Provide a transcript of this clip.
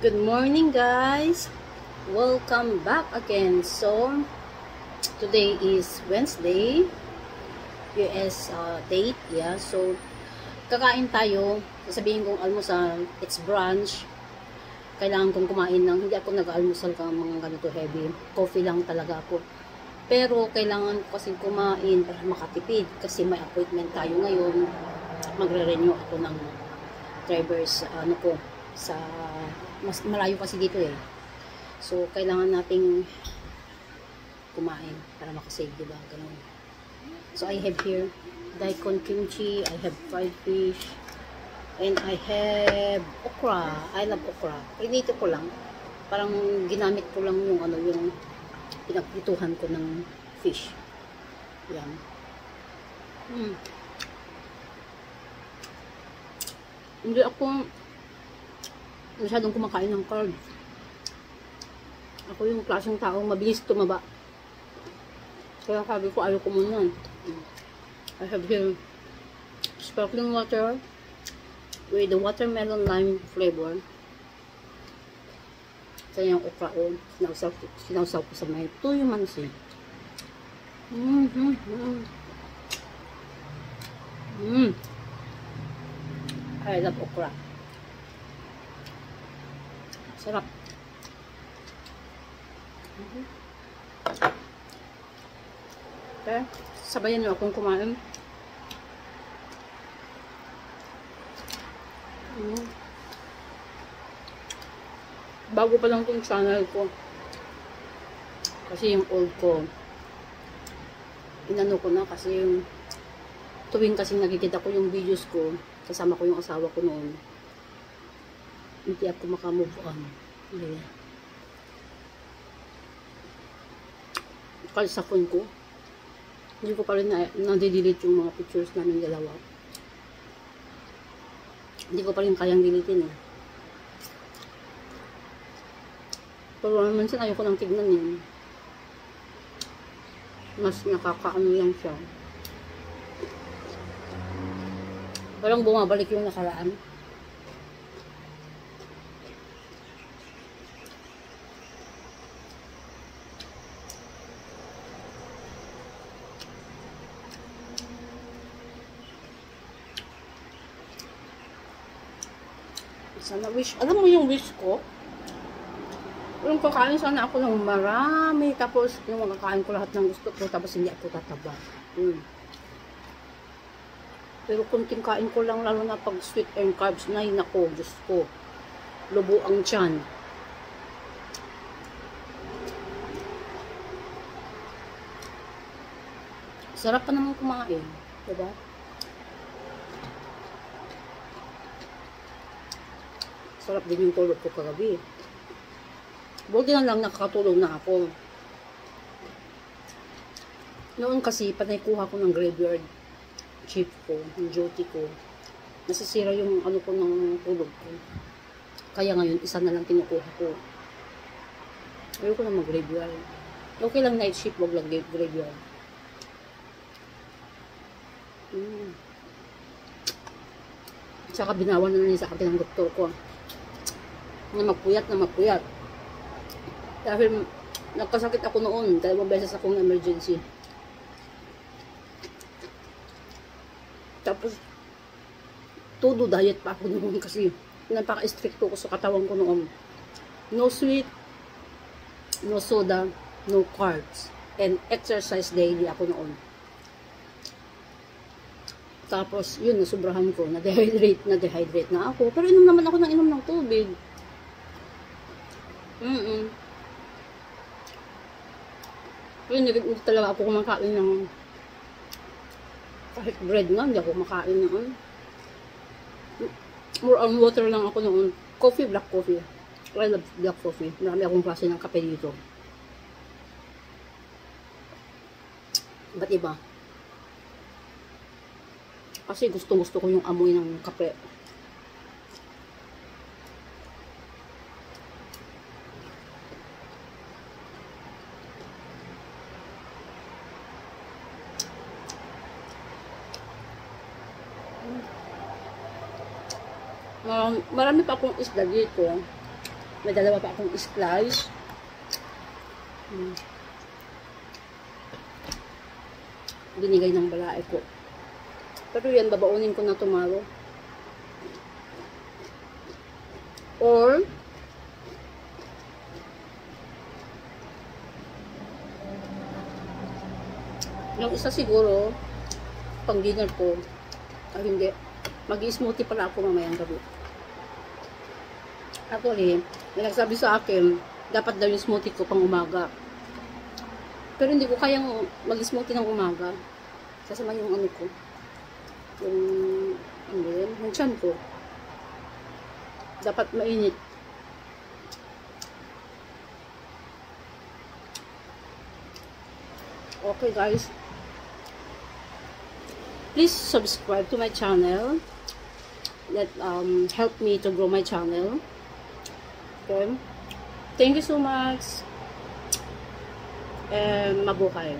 Good morning, guys. Welcome back again. So, today is Wednesday, US date. Yeah, so kakain tayo. Sasabihin kong almusal, it's brunch. Kailangan kong kumain ng, hindi ako nag-almusal ka mga ganito heavy. Coffee lang talaga ako. Pero kailangan ko kasi kumain para makatipid kasi may appointment tayo ngayon. Magre-renew ako ng driver's sa mas malayo kasi dito eh. So kailangan nating kumain para makasave, diba? Ganun. So I have here daikon kimchi, I have fried fish, and I have okra. I love okra. Pinito ko lang. Parang ginamit ko lang yung yung pinagprituhan ko ng fish. Yan. Hindi ako masyadong kumakain ng carbs. Ako yung klaseng taong mabilis tumaba. Kaya sabi ko, ayaw ko muna. I have here sparkling water with the watermelon lime flavor. Ito yung okra o. Sinausaw ko sa may tuyo mansi. I love okra. Sarap. Okay. Sabayan niyo akong kumain. Bago pa lang itong channel ko. Kasi yung old ko, inano ko na kasi yung tuwing kasi nakikita ko yung videos ko, kasama ko yung asawa ko noon. Hindi ako makamove on. Yeah. Kasi sa phone ko, hindi ko pa rin na-delete yung mga pictures namin dalawa. Hindi ko pa rin kayang deletein eh. Pero minsan ayoko nang tignan yun. Mas nakakaano lang siya. Parang bumabalik yung nakaraan. Sana wish, alam mo yung wish ko? Yung kakain sana ako ng marami, tapos yung makakain ko lahat ng gusto ko, tapos hindi ako tataba. Pero kunting kain ko lang, lalo na pag sweet and carbs, na yun ako, Diyos ko, lubo ang tiyan. Sarap pa naman kumain, diba? Sarap din yung tulog ko kagabi. Buti na lang nakakatulog na ako. Noon kasi, panay kuha ko ng graveyard shift ko, yung duty ko. Nasisira yung ko ng tulog ko. Kaya ngayon, isa na lang kinukuha ko. Ayoko na mag-graveyard. Okay lang night shift, wag lang graveyard. Tsaka binawan na niya sa akin ng doktor ko. Na magpuyat. Dahil nagkasakit ako noon, 2 beses akong emergency. Tapos, todo diet pa ako noon kasi napaka-stricto ko sa katawan ko noon. No sweet, no soda, no carbs, and exercise daily ako noon. Tapos, yun, nasubrahan ko, na-dehydrate na ako. Pero inom naman ako ng tubig. Pero hindi talaga ako kumakain ng kahit bread nga, hindi ako kumakain ng more on water lang ako noon. Coffee, black coffee. I love black coffee. Marami akong klase ng kape dito. Ba't iba? Kasi gusto ko yung amoy ng kape. Marami pa akong isda dito. May dalawa pa akong slice. Binigay ng balae ko. Pero yan, babaunin ko na tomorrow. Or, yung isa siguro, pang dinner ko, ay hindi, mag-i-smoothie pala ako mamayang gabi. Actually, may nagsabi sa akin, dapat daw yung smoothie ko pang umaga. Pero hindi ko kayang mag-smoothie ng umaga. Sasama yung ano ko. Yung tiyan ko. Dapat mainit. Okay guys. Please subscribe to my channel. That help me to grow my channel. Okay. Thank you so much. And mabuhay.